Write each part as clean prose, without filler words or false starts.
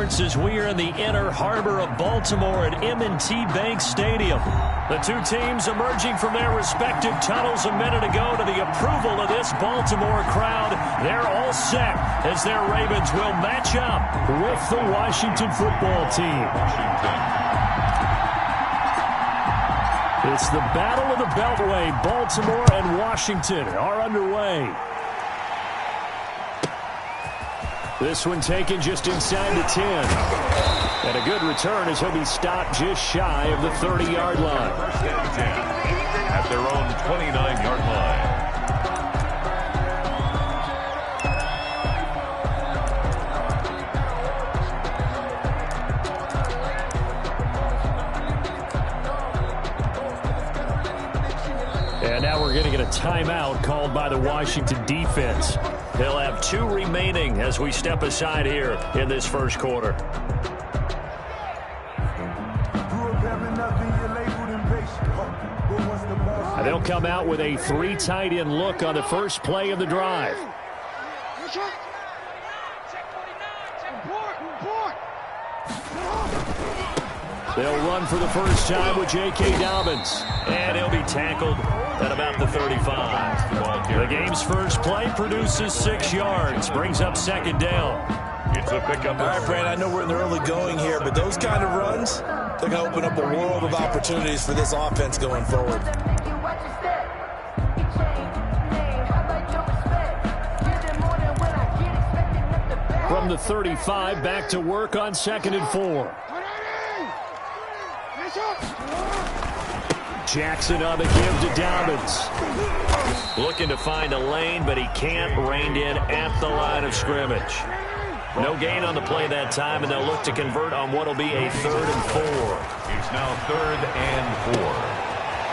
starts as we are in the inner harbor of Baltimore at M&T Bank Stadium. The two teams emerging from their respective tunnels a minute ago to the approval of this Baltimore crowd. They're all set as their Ravens will match up with the Washington football team. It's the Battle of the Beltway. Baltimore and Washington are underway. This one taken just inside the 10. And a good return as he'll be stopped just shy of the 30-yard line. First and 10 at their own 29-yard line. And now we're going to get a timeout called by the Washington defense. They'll have 2 remaining as we step aside here in this first quarter. They'll come out with a 3 tight end look on the first play of the drive. They'll run for the first time with J.K. Dobbins. And he'll be tackled at about the 35. The game's first play produces 6 yards. Brings up second down. It's a pickup. All right, Brandon, I know we're in the early going here, but those kind of runs, they're going to open up a world of opportunities for this offense going forward. From the 35, back to work on 2nd and 4. Jackson on the give to Dobbins. Looking to find a lane, but he can't. Reined in at the line of scrimmage. No gain on the play that time, and they'll look to convert on what will be a 3rd and 4. It's now 3rd and 4.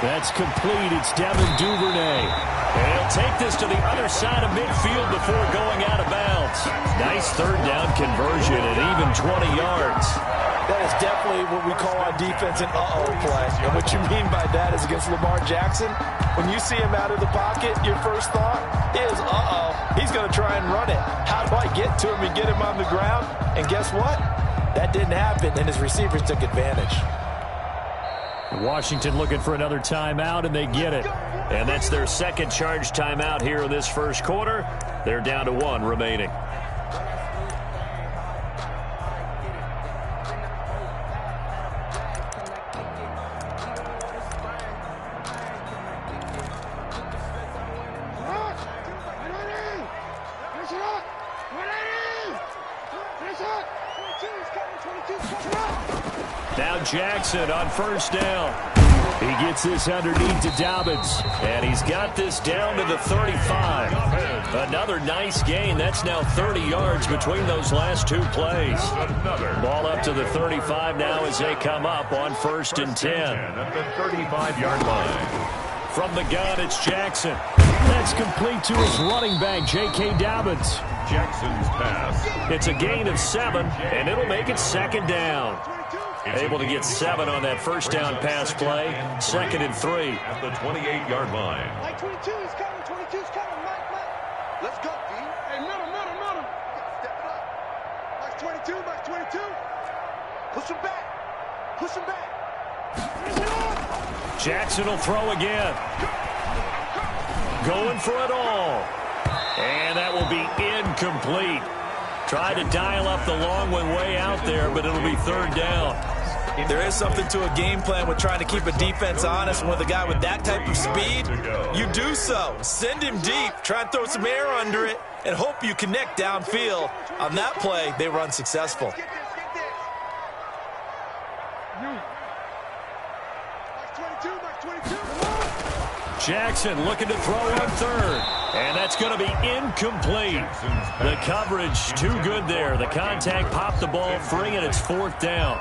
That's complete. It's Devin Duvernay. And he'll take this to the other side of midfield before going out of bounds. Nice 3rd down conversion at even 20 yards. That is definitely what we call on defense an uh-oh play. And what you mean by that is against Lamar Jackson, when you see him out of the pocket, your first thought is, uh-oh, he's going to try and run it. How do I get to him and get him on the ground? And guess what? That didn't happen, and his receivers took advantage. Washington looking for another timeout, and they get it. And that's their second charge timeout here in this first quarter. They're down to 1 remaining. Now Jackson on first down. He gets this underneath to Dobbins. And he's got this down to the 35. Another nice gain. That's now 30 yards between those last 2 plays. Ball up to the 35 now as they come up on 1st and 10. At the 35-yard line. From the gun, it's Jackson. That's complete to his running back, J.K. Dobbins. Jackson's pass. It's a gain of 7, and it'll make it 2nd down. Able to get 7 on that first down pass play. 2nd and 3. At the 28-yard line. Mike 22 is coming. 22 is coming. Mike. Let's go, D. Hey, middle. Step it up. Mike 22. Mike 22. Push him back. Jackson will throw again. Going for it all. And that will be incomplete. Tried to dial up the long one way out there, but it'll be 3rd down. There is something to a game plan with trying to keep a defense honest. With a guy with that type of speed, you do so. Send him deep, try and throw some air under it, and hope you connect downfield. On that play, they were unsuccessful. Jackson looking to throw on 3rd. And that's going to be incomplete. The coverage too good there. The contact popped the ball free, and it's 4th down.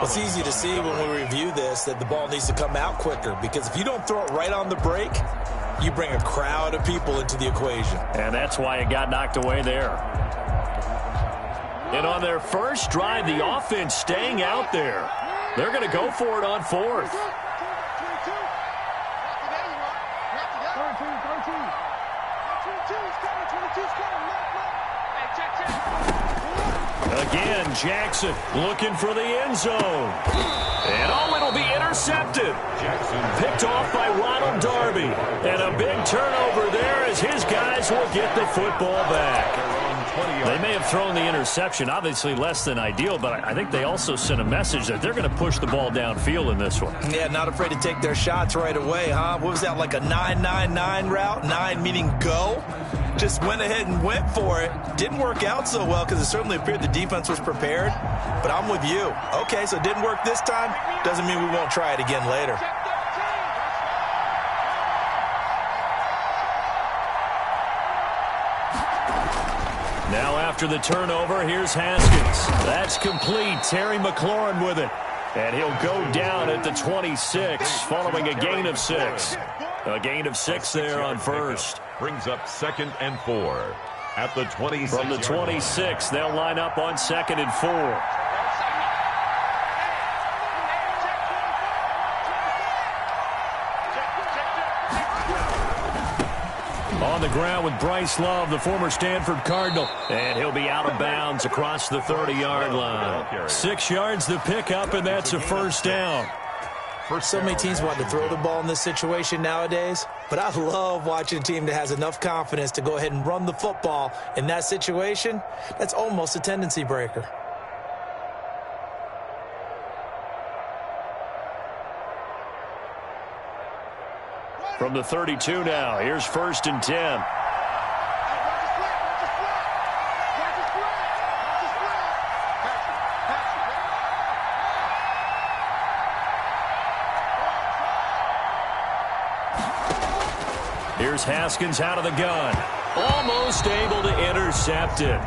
It's easy to see when we review this that the ball needs to come out quicker, because if you don't throw it right on the break, you bring a crowd of people into the equation. And that's why it got knocked away there. And on their first drive, the offense staying out there. They're going to go for it on 4th. again, Jackson looking for the end zone. And it'll be intercepted. Jackson picked off by Ronald Darby. And a big turnover there as his guys will get the football back. They may have thrown the interception, obviously less than ideal, but I think they also sent a message that they're going to push the ball downfield in this one. Yeah, not afraid to take their shots right away, huh? What was that, like a 9-9-9 route? 9 meaning go? Just went ahead and went for it. Didn't work out so well because it certainly appeared the defense was prepared. But I'm with you. Okay, so it didn't work this time. Doesn't mean we won't try it again later. Now after the turnover, here's Haskins. That's complete. Terry McLaurin with it. And he'll go down at the 26 following a gain of 6. A gain of 6 there on first. Brings up 2nd and 4 at the 26. From the 26, they'll line up on 2nd and 4. On the ground with Bryce Love, the former Stanford Cardinal. And he'll be out of bounds across the 30-yard line. 6 yards the pickup, and that's a first down. So many teams want to throw the ball in this situation nowadays, but I love watching a team that has enough confidence to go ahead and run the football in that situation. That's almost a tendency breaker. From the 32 now, here's 1st and 10. Here's Haskins out of the gun. Almost able to intercept it.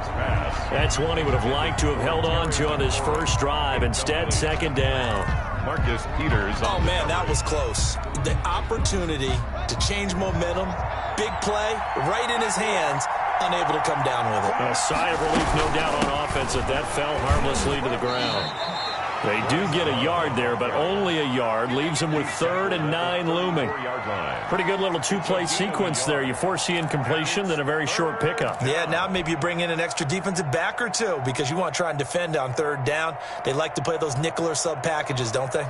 That's one he would have liked to have held on to on his first drive. Instead, 2nd down. Marcus Peters. Oh, man, that was close. The opportunity to change momentum, big play, right in his hands, unable to come down with it. A sigh of relief, no doubt, on offense that fell harmlessly to the ground. They do get a yard there, but only a yard. Leaves them with 3rd and 9 looming. Pretty good little 2-play sequence there. You foresee incompletion, then a very short pickup. Yeah, now maybe you bring in an extra defensive back or two because you want to try and defend on 3rd down. They like to play those nickel or sub packages, don't they?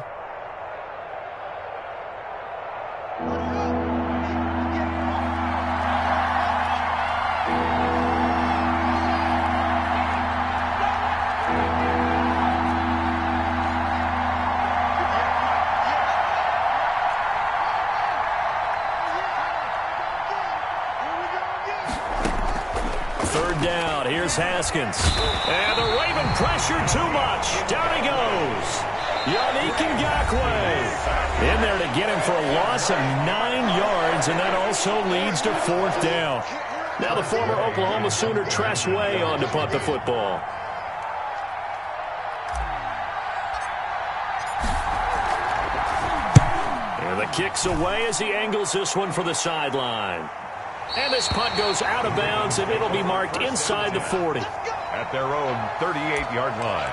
Haskins. And the Raven pressure too much. Down he goes. Yannick Ngakoue in there to get him for a loss of 9 yards, and that also leads to 4th down. Now the former Oklahoma Sooner Tress Way on to punt the football. And the kick's away as he angles this one for the sideline. And this punt goes out of bounds, and it'll be marked inside the 40. At their own 38-yard line.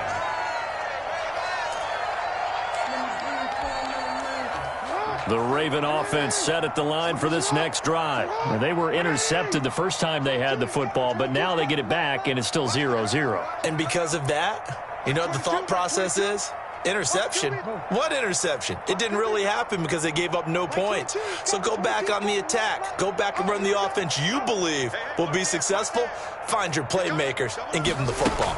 The Raven offense set at the line for this next drive. They were intercepted the first time they had the football, but now they get it back, and it's still 0-0. And because of that, you know what the thought process is? Interception? What interception? It didn't really happen because they gave up no points. So go back on the attack. Go back and run the offense you believe will be successful. Find your playmakers and give them the football.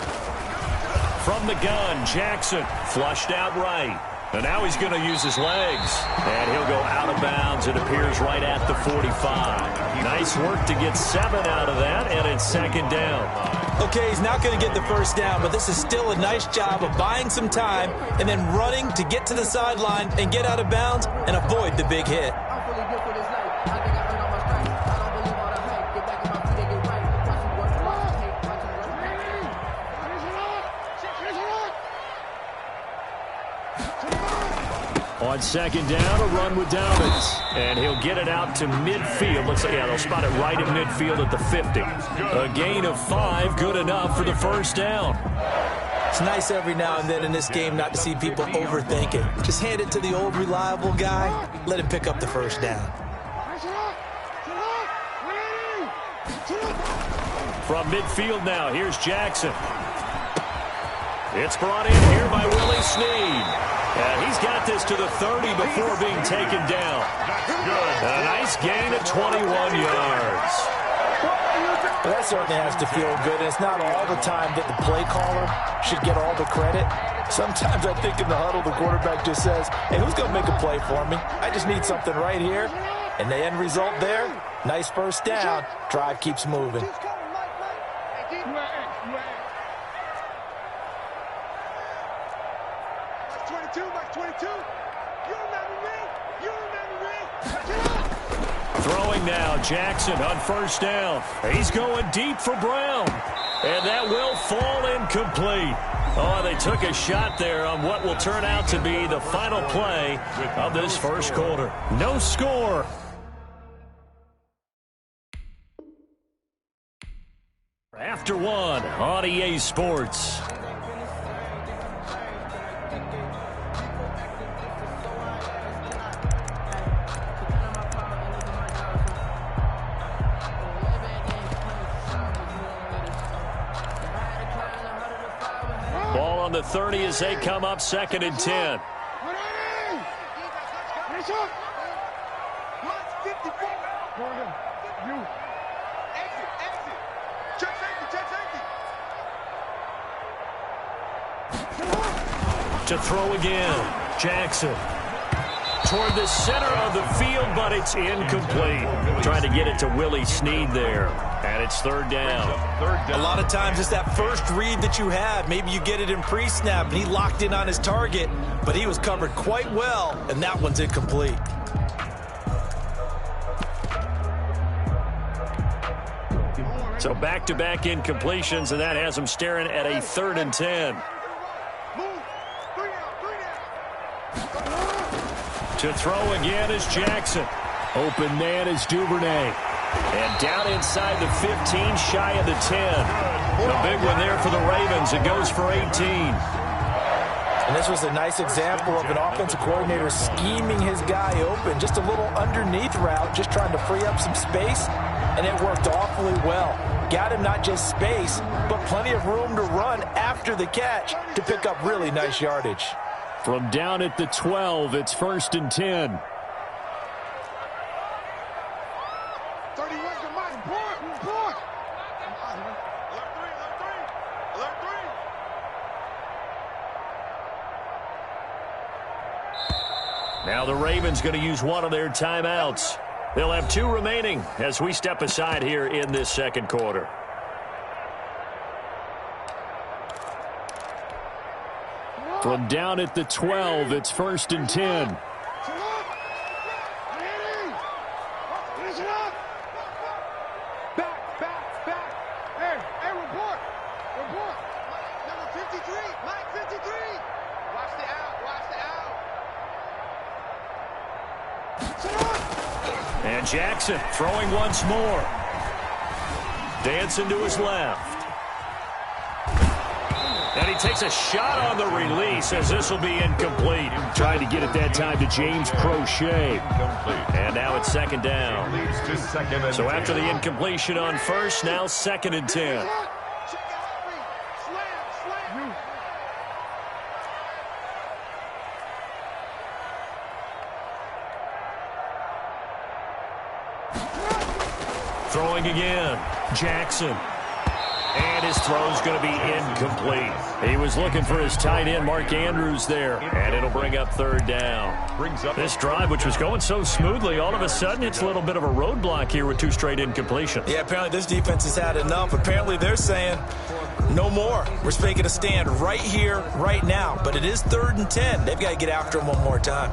From the gun, Jackson flushed out right. And now he's going to use his legs. And he'll go out of bounds. It appears right at the 45. Nice work to get 7 out of that, and it's 2nd down. Okay, he's not going to get the first down, but this is still a nice job of buying some time and then running to get to the sideline and get out of bounds and avoid the big hit. On 2nd down, a run with Dobbins. And he'll get it out to midfield. Looks like, yeah, they'll spot it right at midfield at the 50. A gain of 5, good enough for the first down. It's nice every now and then in this game not to see people overthink it. Just hand it to the old reliable guy. Let him pick up the first down. From midfield now, here's Jackson. It's brought in here by Willie Snead. And he's got this to the 30 before being taken down. A nice gain of 21 yards. Well, that certainly has to feel good, and it's not all the time that the play caller should get all the credit. Sometimes I think in the huddle, the quarterback just says, hey, who's going to make a play for me? I just need something right here. And the end result there, nice first down. Drive keeps moving. Throwing now, Jackson on first down. He's going deep for Brown. And that will fall incomplete. Oh, they took a shot there on what will turn out to be the final play of this first quarter. No score. After one on EA Sports. Ball on the 30 as they come up, 2nd and 10. To throw again, Jackson. Toward the center of the field, but it's incomplete. Trying to get it to Willie Snead there. And it's 3rd down. A lot of times it's that first read that you have. Maybe you get it in pre-snap, and he locked in on his target, but he was covered quite well, and that one's incomplete. So back-to-back incompletions, and that has him staring at a 3rd and 10. To throw again is Jackson. Open man is Duvernay. And down inside the 15, shy of the 10. A big one there for the Ravens. It goes for 18. And this was a nice example of an offensive coordinator scheming his guy open. Just a little underneath route, just trying to free up some space. And it worked awfully well. Got him not just space, but plenty of room to run after the catch to pick up really nice yardage. From down at the 12, it's 1st and 10. Now the Ravens going to use one of their timeouts. They'll have 2 remaining as we step aside here in this 2nd quarter. From down at the 12, it's 1st and 10. And Jackson throwing once more. Dancing to his left. And he takes a shot on the release as this will be incomplete. Trying to get it that time to James Crochet. And now it's 2nd down. So after the incompletion on first, now 2nd and 10. Throwing again, Jackson. And his throw's going to be incomplete. He was looking for his tight end, Mark Andrews, there. And it'll bring up 3rd down. This drive, which was going so smoothly, all of a sudden it's a little bit of a roadblock here with 2 straight incompletions. Yeah, apparently this defense has had enough. Apparently they're saying, no more. We're making a stand right here, right now. But it is 3rd and 10. They've got to get after him one more time.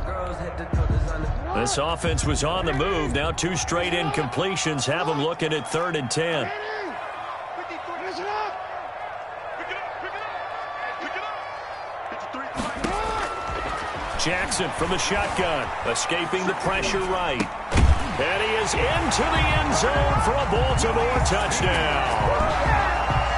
This offense was on the move. Now 2 straight incompletions have them looking at 3rd and 10. Jackson from the shotgun, escaping the pressure right. And he is into the end zone for a Baltimore touchdown.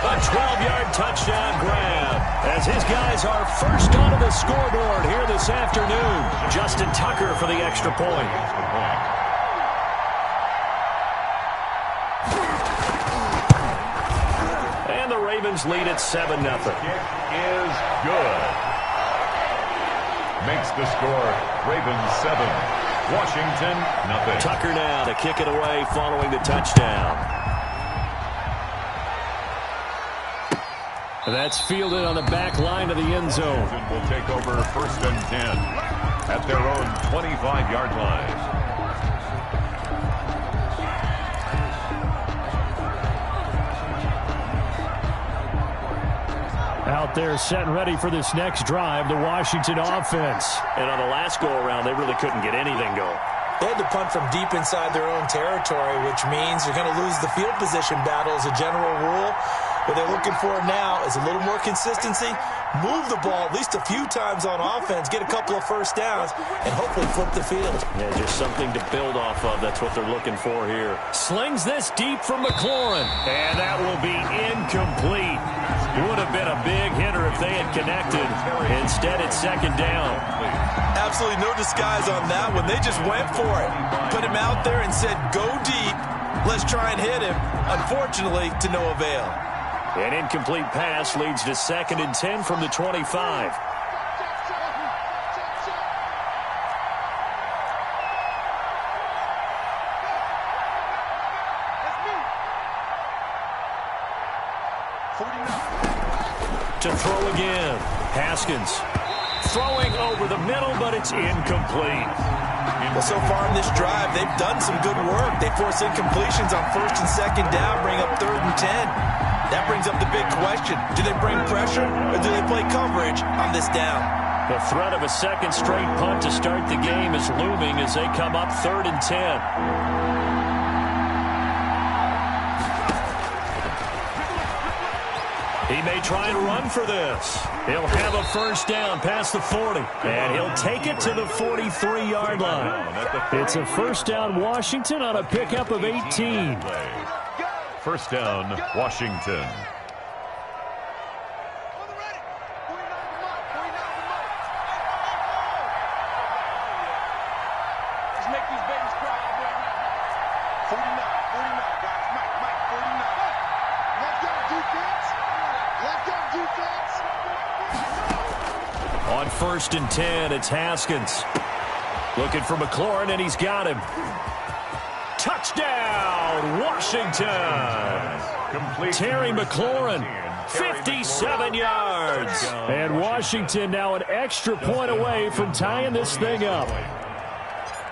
A 12-yard touchdown grab as his guys are first onto the scoreboard here this afternoon. Justin Tucker for the extra point. And the Ravens lead at 7-0. Kick is good. Makes the score Ravens 7, Washington nothing. Tucker now to kick it away following the touchdown. That's fielded on the back line of the end zone. Will take over 1st and 10 at their own 25-yard line. Out there set and ready for this next drive, the Washington offense. And on the last go-around, they really couldn't get anything going. They had to punt from deep inside their own territory, which means you're going to lose the field position battle as a general rule. What they're looking for now is a little more consistency, move the ball at least a few times on offense, get a couple of first downs, and hopefully flip the field. Yeah, just something to build off of. That's what they're looking for here. Slings this deep from McLaurin, and that will be incomplete. Would have been a big hitter if they had connected. Instead, it's 2nd down. Absolutely no disguise on that one. They just went for it. Put him out there and said, go deep. Let's try and hit him. Unfortunately, to no avail. An incomplete pass leads to 2nd and 10 from the 25. To throw again. Haskins throwing over the middle, but it's incomplete. Well, so far in this drive, they've done some good work. They force incompletions on 1st and 2nd down, bring up 3rd and 10. That brings up the big question. Do they bring pressure or do they play coverage on this down? The threat of a second straight punt to start the game is looming as they come up 3rd and 10. He may try and run for this. He'll have a first down past the 40. And he'll take it to the 43-yard line. It's a first down Washington on a pickup of 18. First down, Washington. On 1st and 10, it's Haskins. Looking for McLaurin, and he's got him. Touchdown, Washington. Terry McLaurin, 57 yards. And Washington now an extra point away from tying this thing up.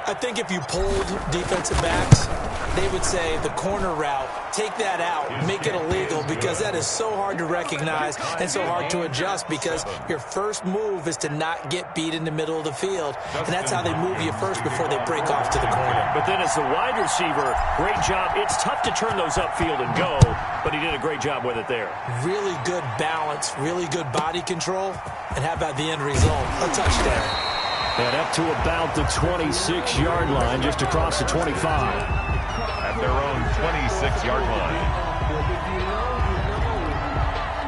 I think if you polled defensive backs, they would say the corner route, take that out, make it illegal, because that is so hard to recognize and so hard to adjust, because your first move is to not get beat in the middle of the field, and that's how they move you first before they break off to the corner. But then as the wide receiver, great job. It's tough to turn those upfield and go, but he did a great job with it there. Really good balance, really good body control, and how about the end result? A touchdown. And up to about the 26-yard line, just across the 25. At their own 26-yard line.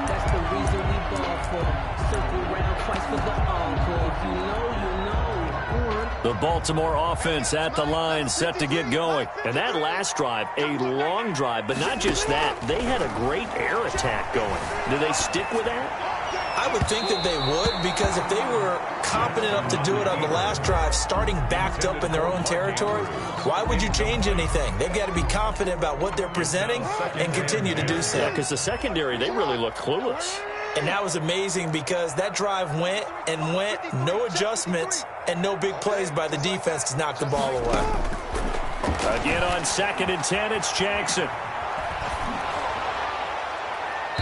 That's the reason we ball for. Circle round twice for the encore. If you know, you know. The Baltimore offense at the line, set to get going. And that last drive, a long drive, but not just that. They had a great air attack going. Do they stick with that? I would think that they would, because if they were competent enough to do it on the last drive, starting backed up in their own territory, why would you change anything? They've got to be confident about what they're presenting and continue to do so. Yeah, because the secondary, they really looked clueless. And that was amazing, because that drive went and went, no adjustments and no big plays by the defense to knock the ball away. Again on 2nd and 10, it's Jackson.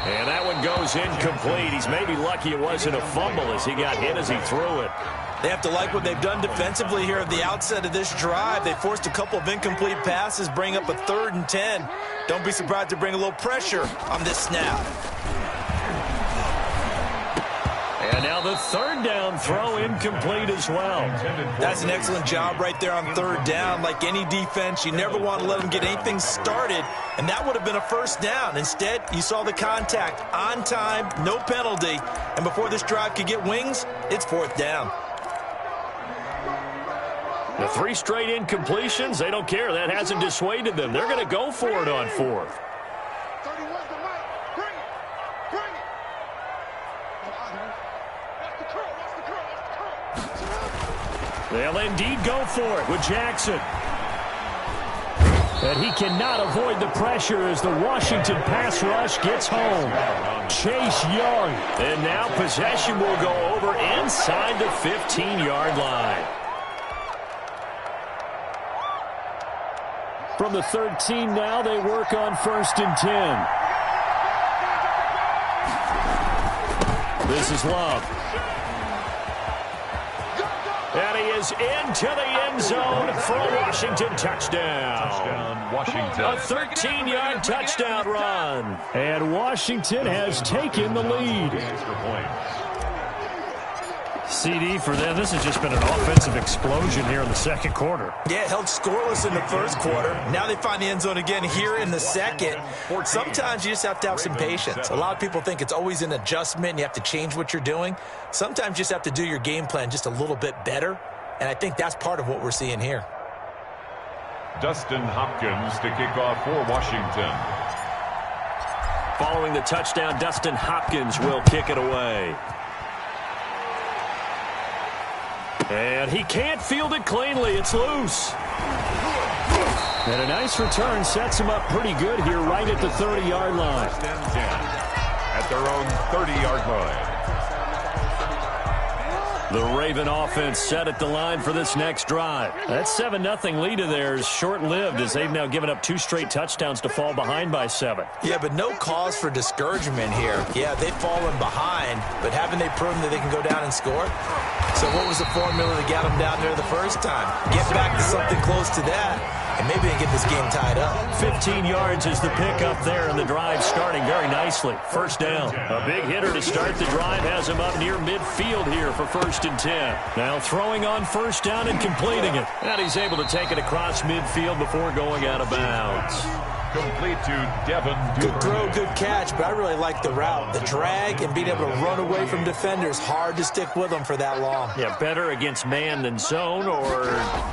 And that one goes incomplete. He's maybe lucky it wasn't a fumble as he got hit as he threw it. They have to like what they've done defensively here at the outset of this drive. They forced a couple of incomplete passes, bring up a 3rd and 10. Don't be surprised to bring a little pressure on this snap. And now the 3rd down throw incomplete as well. That's an excellent job right there on 3rd down. Like any defense, you never want to let them get anything started, and that would have been a first down. Instead, you saw the contact on time, no penalty, and before this drive could get wings, it's 4th down. The 3 straight incompletions, they don't care. That hasn't dissuaded them. They're going to go for it on 4th. They'll indeed go for it with Jackson. And he cannot avoid the pressure as the Washington pass rush gets home. Chase Young. And now possession will go over inside the 15-yard line. From the 13 now, they work on 1st and 10. This is Love. And he is into the end zone for a Washington touchdown. Touchdown, Washington. A 13-yard touchdown run. And Washington has taken the lead. Extra points. CD for them. This has just been an offensive explosion here in the second quarter. Yeah, held scoreless in the first quarter. Now they find the end zone again here in the second. Sometimes you just have to have some patience. A lot of people think it's always an adjustment and you have to change what you're doing. Sometimes you just have to do your game plan just a little bit better, and I think that's part of what we're seeing here. Dustin Hopkins to kick off for Washington. Following the touchdown, Dustin Hopkins will kick it away. And he can't field it cleanly. It's loose. And a nice return sets him up pretty good here right at the 30-yard line. 1st and 10 at their own 30-yard line. The Raven offense set at the line for this next drive. That 7-0 lead of theirs short-lived as they've now given up 2 straight touchdowns to fall behind by 7. Yeah, but no cause for discouragement here. Yeah, they've fallen behind, but haven't they proven that they can go down and score? So what was the formula that got them down there the first time? Get back to something close to that, and maybe they get this game tied up. 15 yards is the pickup there, and the drive starting very nicely. 1st down. A big hitter to start the drive has him up near midfield here for 1st and 10. Now throwing on 1st down and completing it. And he's able to take it across midfield before going out of bounds. Complete to Devin Duvernay. Good throw, good catch, but I really like the route. The drag and being able to run away from defenders, hard to stick with them for that long. Yeah, better against man than zone, or?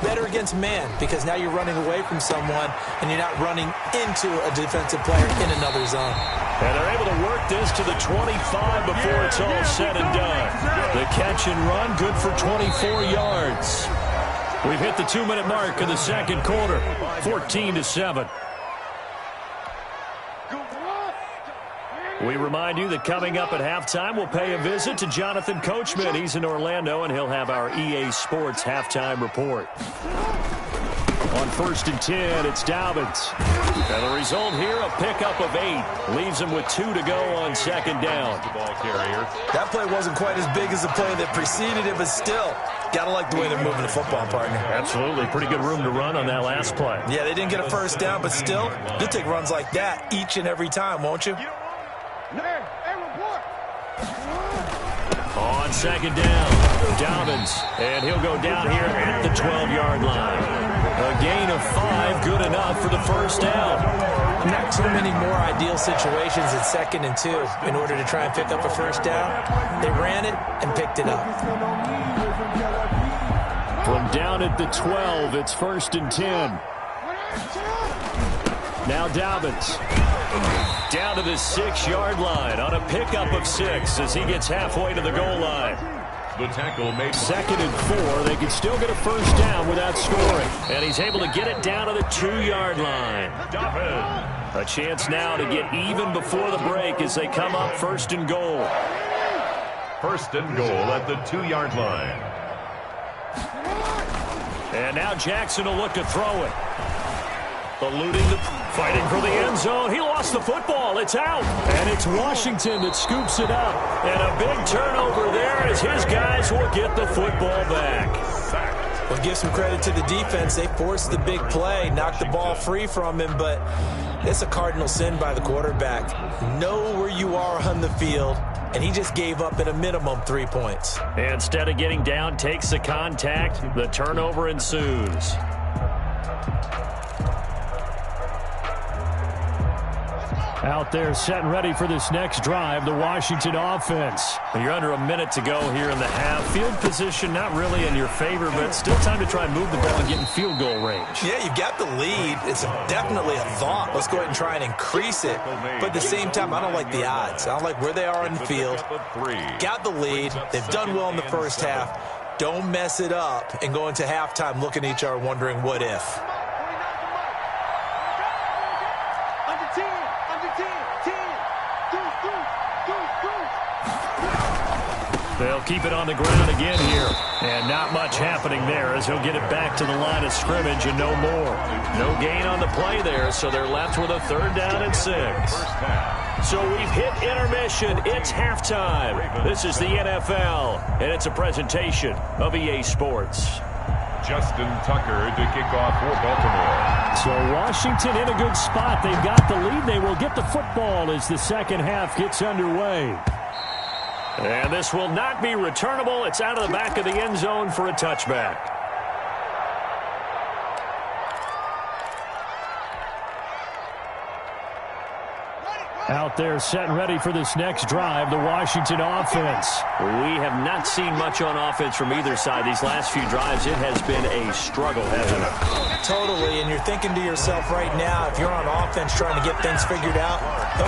Better against man, because now you're running away from someone and you're not running into a defensive player in another zone. And they're able to work this to the 25 before it's all said and done. The catch and run, good for 24 yards. We've hit the 2-minute mark in the second quarter, 14-7. We remind you that coming up at halftime, we'll pay a visit to Jonathan Coachman. He's in Orlando, and he'll have our EA Sports halftime report. On 1st and 10, it's Dobbins. And the result here, a pickup of 8. Leaves him with 2 to go on 2nd down. Ball carrier. That play wasn't quite as big as the play that preceded it, but still, gotta like the way they're moving the football, partner. Absolutely. Pretty good room to run on that last play. Yeah, they didn't get a 1st down, but still, you'll take runs like that each and every time, won't you? On 2nd down, Dobbins, and he'll go down here at the 12-yard line. A gain of 5, good enough for the 1st down. Not too many more ideal situations at 2nd and 2 in order to try and pick up a 1st down. They ran it and picked it up. From down at the 12, it's 1st and 10. Now Dobbins. Down to the 6-yard line on a pickup of 6 as he gets halfway to the goal line. The tackle made. 2nd and 4. They can still get a 1st down without scoring. And he's able to get it down to the 2-yard line. A chance now to get even before the break as they come up 1st and goal. 1st and goal at the 2-yard line. And now Jackson will look to throw it. Eluding the fighting for the end zone. He lost the football. It's out. And it's Washington that scoops it up. And a big turnover there as his guys will get the football back. Well, give some credit to the defense. They forced the big play, knocked the ball free from him, but it's a cardinal sin by the quarterback. Know where you are on the field, and he just gave up at a minimum 3 points. Instead of getting down, takes the contact. The turnover ensues. Out there set and ready for this next drive, the Washington offense. You're under a minute to go here in the half. Field position not really in your favor, but still time to try and move the ball and get in field goal range. Yeah, you've got the lead. It's definitely a thought. Let's go ahead and try and increase it. But at the same time, I don't like the odds. I don't like where they are in the field. Got the lead. They've done well in the 1st half. Don't mess it up and go into halftime looking at each other wondering what if. They'll keep it on the ground again here. And not much happening there as he'll get it back to the line of scrimmage and no more. No gain on the play there, so they're left with a 3rd down and 6. So we've hit intermission. It's halftime. This is the NFL, and it's a presentation of EA Sports. Justin Tucker to kick off for Baltimore. So Washington in a good spot. They've got the lead. They will get the football as the second half gets underway. And this will not be returnable. It's out of the back of the end zone for a touchback. Out there set and ready for this next drive, the Washington offense. We have not seen much on offense from either side. These last few drives, it has been a struggle, hasn't it? Totally, and you're thinking to yourself right now, if you're on offense trying to get things figured out,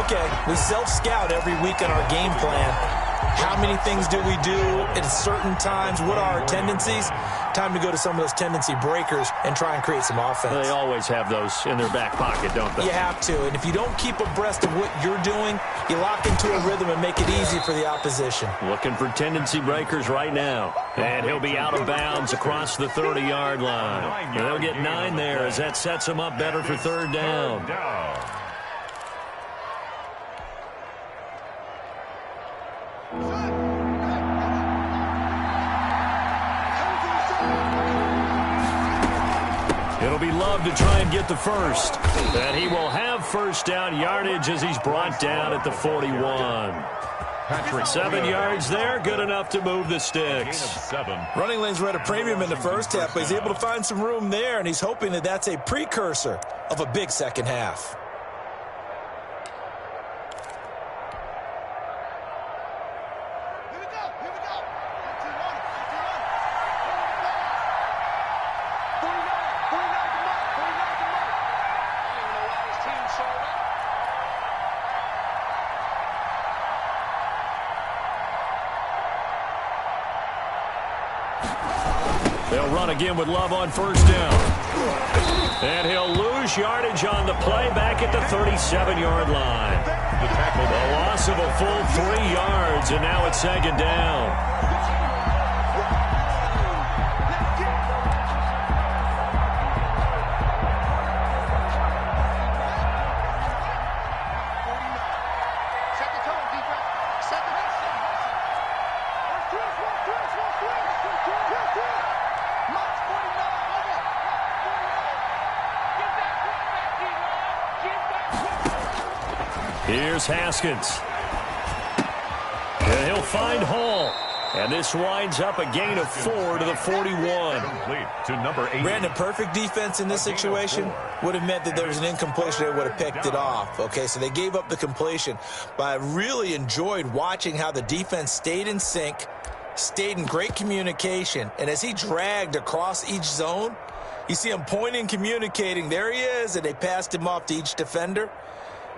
okay, we self-scout every week on our game plan. How many things do we do at certain times? What are our tendencies? Time to go to some of those tendency breakers and try and create some offense. They always have those in their back pocket, don't they? You have to. And if you don't keep abreast of what you're doing, you lock into a rhythm and make it easy for the opposition. Looking for tendency breakers right now. And he'll be out of bounds across the 30-yard line. They'll get 9 there as that sets them up better for 3rd down. It'll be Love to try and get the first. And he will have 1st down yardage as he's brought down at the 41. 7 yards there, good enough to move the sticks. Running lanes were at a premium in the first half, but he's able to find some room there, and he's hoping that that's a precursor of a big second half. They'll run again with Love on 1st down. And he'll lose yardage on the play back at the 37-yard line. The loss of a full 3 yards, and now it's 2nd down. Here's Haskins. And he'll find Hall. And this winds up a gain of 4 to the 41. To number 8. Brandon, perfect defense in this situation would have meant that there was an incompletion. They would have picked it off. Okay, so they gave up the completion. But I really enjoyed watching how the defense stayed in sync, stayed in great communication. And as he dragged across each zone, you see him pointing, communicating. There he is, and they passed him off to each defender.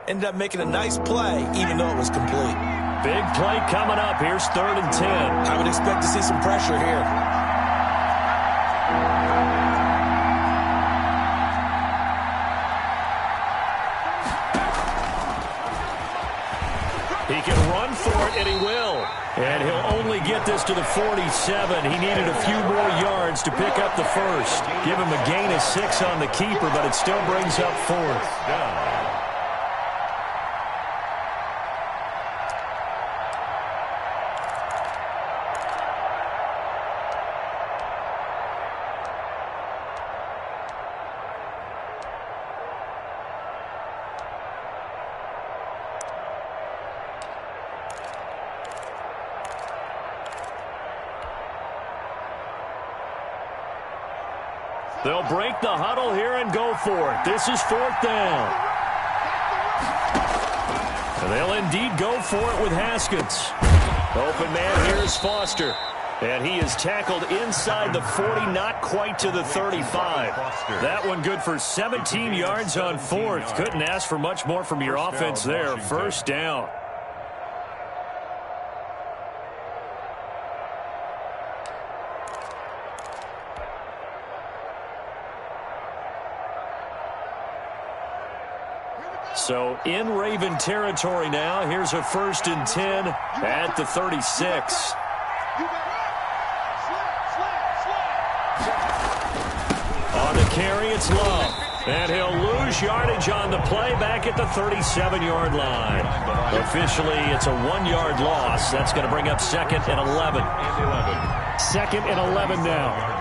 Ended up making a nice play, even though it was complete. Big play coming up. Here's 3rd and 10. I would expect to see some pressure here. He can run for it, and he will. And he'll only get this to the 47. He needed a few more yards to pick up the first. Give him a gain of 6 on the keeper, but it still brings up 4th. They'll break the huddle here and go for it. This is 4th down. And they'll indeed go for it with Haskins. Open man here is Foster. And he is tackled inside the 40, not quite to the 35. That one good for 17 yards on 4th. Couldn't ask for much more from your offense there. 1st down. So in Raven territory now. Here's a 1st and 10 at the 36. On the carry, it's Love. And he'll lose yardage on the play back at the 37-yard line. Officially, it's a 1-yard loss. That's going to bring up 2nd and 11. 2nd and 11 now.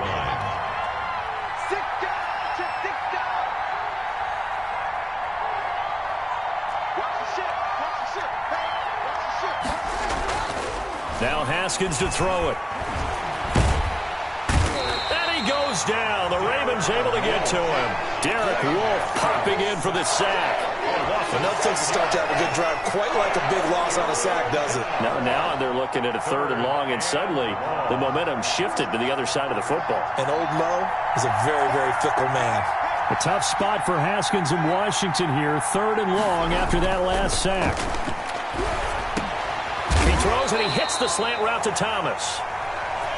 Now Haskins to throw it. Goes down. The Ravens able to get to him. Derek Wolfe popping in for the sack. Enough takes to start to have a good drive. Quite like a big loss on a sack, does it? Now they're looking at a 3rd and long, and suddenly the momentum shifted to the other side of the football. And old Mo is a very, very fickle man. A tough spot for Haskins in Washington here. 3rd and long after that last sack. He throws and he hits the slant route to Thomas.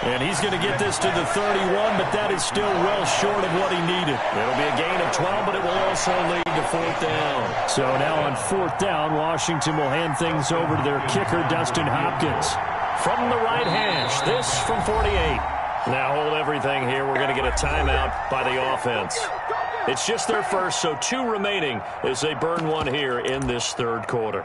And he's going to get this to the 31, but that is still well short of what he needed. It'll be a gain of 12, but it will also lead to 4th down. So now on 4th down, Washington will hand things over to their kicker, Dustin Hopkins. From the right hash, this from 48. Now hold everything here. We're going to get a timeout by the offense. It's just their first, so 2 remaining as they burn one here in this 3rd quarter.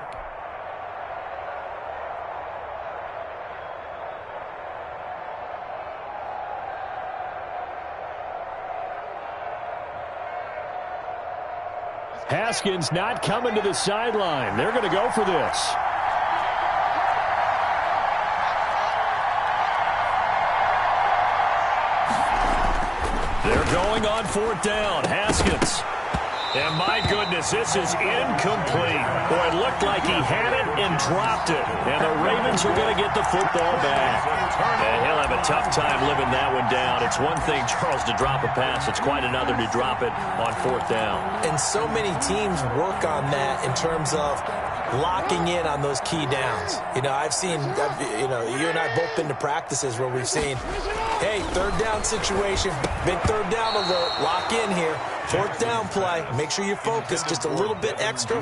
Haskins not coming to the sideline. They're going to go for this. They're going on 4th down. Haskins. And my goodness, this is incomplete. Boy, it looked like he had it and dropped it. And the Ravens are going to get the football back. And he'll have a tough time living that one down. It's one thing, Charles, to drop a pass. It's quite another to drop it on 4th down. And so many teams work on that in terms of locking in on those key downs. You know, you and I both been to practices where we've seen, hey, 3rd down situation, big 3rd down alert, lock in here. 4th down play, make sure you focus just a little bit extra.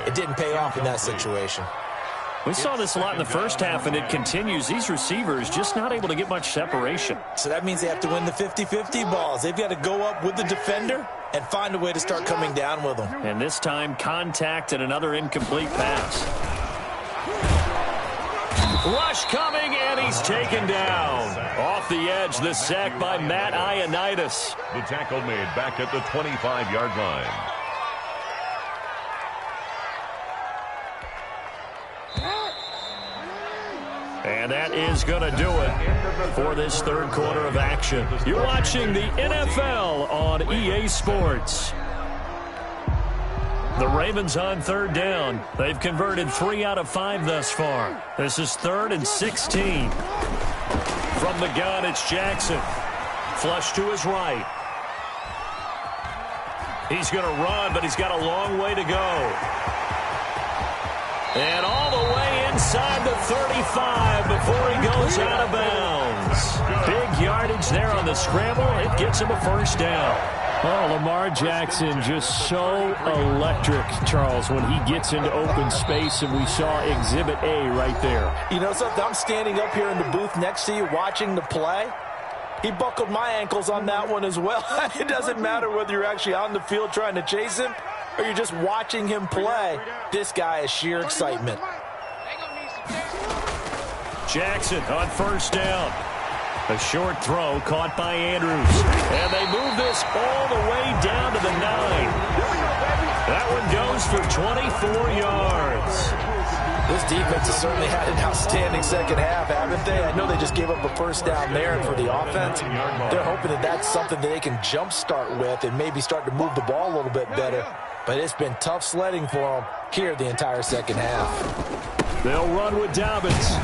It didn't pay off in that situation. We saw this a lot in the first half, and it continues. These receivers just not able to get much separation. So that means they have to win the 50-50 balls. They've got to go up with the defender and find a way to start coming down with them. And this time, contact and another incomplete pass. Rush coming, and he's taken down. Off the edge, the sack by Matt Ioannidis. The tackle made back at the 25-yard line. And that is going to do it for this 3rd quarter of action. You're watching the NFL on EA Sports. The Ravens on 3rd down. They've converted 3 out of 5 thus far. This is 3rd and 16. From the gun, it's Jackson. Flush to his right. He's going to run, but he's got a long way to go. And all the way inside the 35 before he goes out of bounds. Big yardage there on the scramble. It gets him a 1st down. Oh, Lamar Jackson just so electric, Charles, when he gets into open space, and we saw Exhibit A right there. You know something? I'm standing up here in the booth next to you watching the play. He buckled my ankles on that one as well. It doesn't matter whether you're actually on the field trying to chase him or you're just watching him play. This guy is sheer excitement. Jackson on 1st down. A short throw caught by Andrews. And they move this all the way down to the 9. That one goes for 24 yards. This defense has certainly had an outstanding second half, haven't they? I know they just gave up a 1st down there, and for the offense, they're hoping that that's something that they can jumpstart with and maybe start to move the ball a little bit better. But it's been tough sledding for them here the entire second half. They'll run with Dobbins.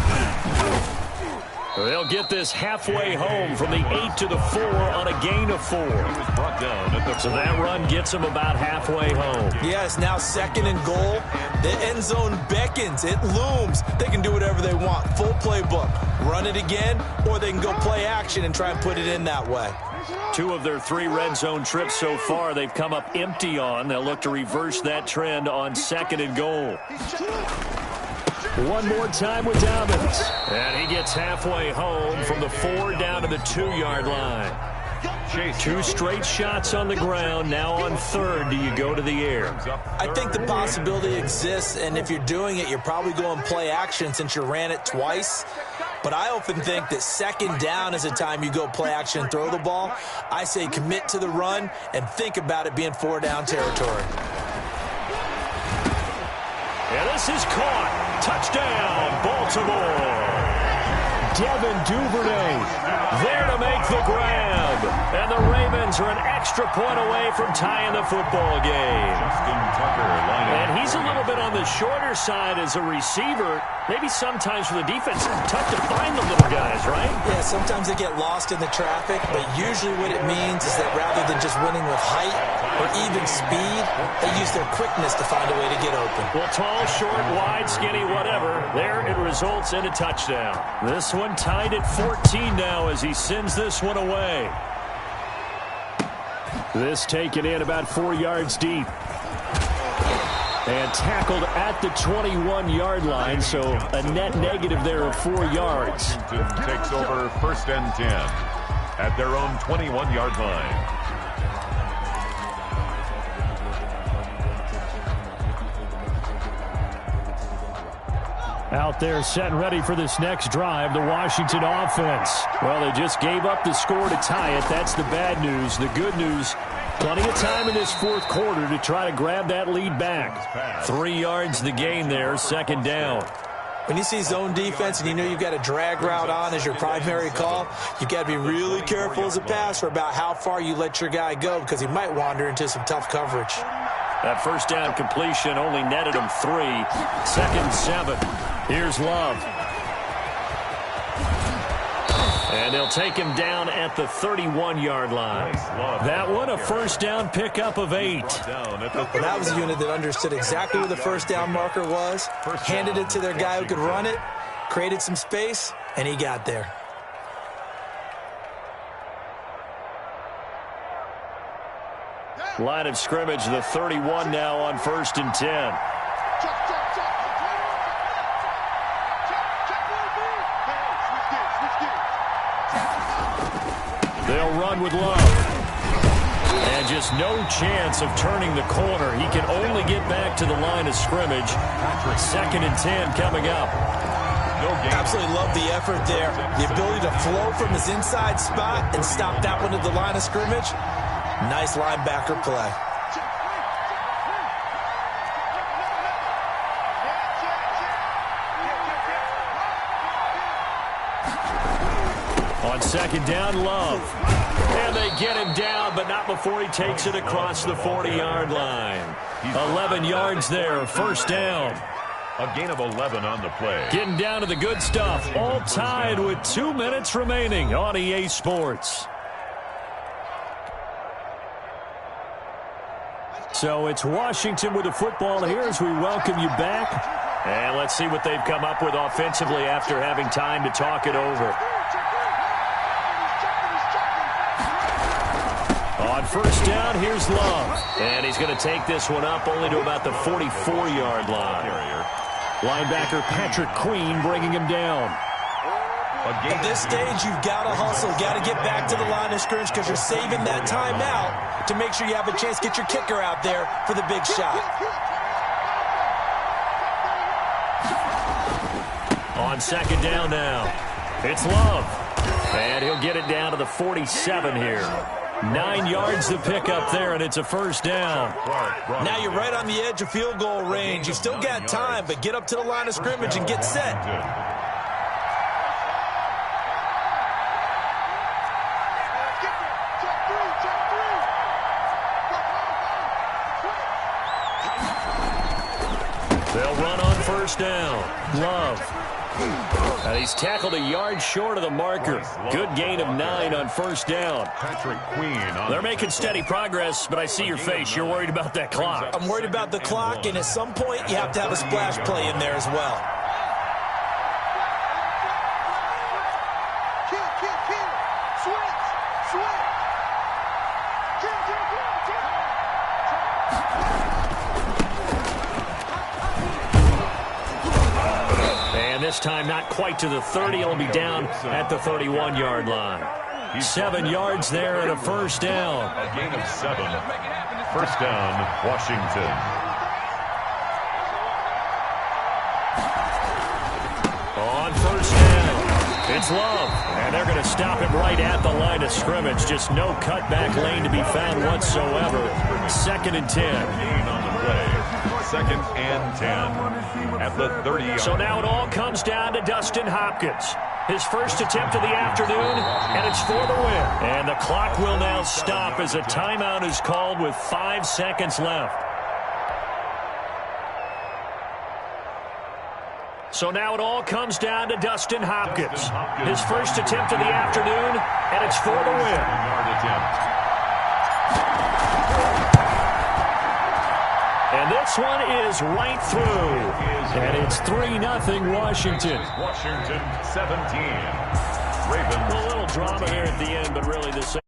They'll get this halfway home from the 8 to the 4 on a gain of 4. He was brought down at the So that run gets them about halfway home. Yes, now 2nd and goal. The end zone beckons. It looms. They can do whatever they want. Full playbook. Run it again, or they can go play action and try and put it in that way. 2 of their 3 red zone trips so far they've come up empty on. They'll look to reverse that trend on 2nd and goal. One more time with Dobbins. And he gets halfway home from the 4 down to the 2-yard line. 2 straight shots on the ground. Now on 3rd, do you go to the air? I think the possibility exists, and if you're doing it, you're probably going play action since you ran it twice. But I often think that 2nd down is the time you go play action and throw the ball. I say commit to the run and think about it being 4-down territory. And this is caught. Touchdown, Baltimore. Devin Duvernay there to make the grab. And the Ravens are an extra point away from tying the football game. And he's a little bit on the shorter side as a receiver. Maybe sometimes for the defense, it's tough to find the little guys, right? Yeah, sometimes they get lost in the traffic, but usually what it means is that rather than just winning with height or even speed, they use their quickness to find a way to get open. Well, tall, short, wide, skinny, whatever. There it results in a touchdown. This one tied at 14 now as he sends this one away. This taken in about 4 yards deep. And tackled at the 21-yard line, so a net negative there of 4 yards. Washington takes over 1st and 10 at their own 21-yard line. Out there set and ready for this next drive, the Washington offense. Well, they just gave up the score to tie it. That's the bad news. The good news, plenty of time in this 4th quarter to try to grab that lead back. 3 yards the gain there, 2nd down. When you see zone defense and you know you've got a drag route on as your primary call, you've got to be really careful as a passer about how far you let your guy go because he might wander into some tough coverage. That 1st down completion only netted him 3. 2nd, 7. Here's Love. And they'll take him down at the 31-yard line. That one a 1st down pickup of 8. Well, that was a unit that understood exactly where the 1st down marker was, handed it to their guy who could run it, created some space, and he got there. Line of scrimmage, the 31 now on 1st and 10. They'll run with Love. And just no chance of turning the corner. He can only get back to the line of scrimmage. 2nd and 10 coming up. Absolutely love the effort there. The ability to flow from his inside spot and stop that one at the line of scrimmage. Nice linebacker play. On 2nd down, Love. And they get him down, but not before he takes it across the 40-yard line. 11 yards there, 1st down. A gain of 11 on the play. Getting down to the good stuff. All tied with 2 minutes remaining on EA Sports. So it's Washington with the football here as we welcome you back. And let's see what they've come up with offensively after having time to talk it over. On 1st down, here's Love. And he's going to take this one up only to about the 44-yard line. Linebacker Patrick Queen bringing him down. At this stage, you've got to hustle, got to get back to the line of scrimmage because you're saving that timeout to make sure you have a chance to get your kicker out there for the big shot. On 2nd down now, it's Love. And he'll get it down to the 47 here. 9 yards to pick up there, and it's a 1st down. Now you're right on the edge of field goal range. You still got time, but get up to the line of scrimmage and get set. They'll run on 1st down. Love He's tackled a yard short of the marker. Good gain of 9 on first down. They're making steady progress, but I see your face. You're worried about that clock. I'm worried about the clock, and at some point, you have to have a splash play in there as well. This time not quite to the 30. It'll be down at the 31-yard line. 7 yards there and a first down. A gain of 7. First down, Washington. On first down, it's Love. And they're going to stop him right at the line of scrimmage. Just no cutback lane to be found whatsoever. 2nd and 10. Gain on the play. 2nd and 10. At the 30-yard. So now it all comes down to Dustin Hopkins. His first attempt of the afternoon, and it's for the win. And the clock will now stop as a timeout is called with 5 seconds left. So now it all comes down to Dustin Hopkins. His first attempt of the afternoon, and it's for the win. And this one is right through. And it's 3-0 Washington. Washington 17. Ravens. A little drama there at the end, but really the same.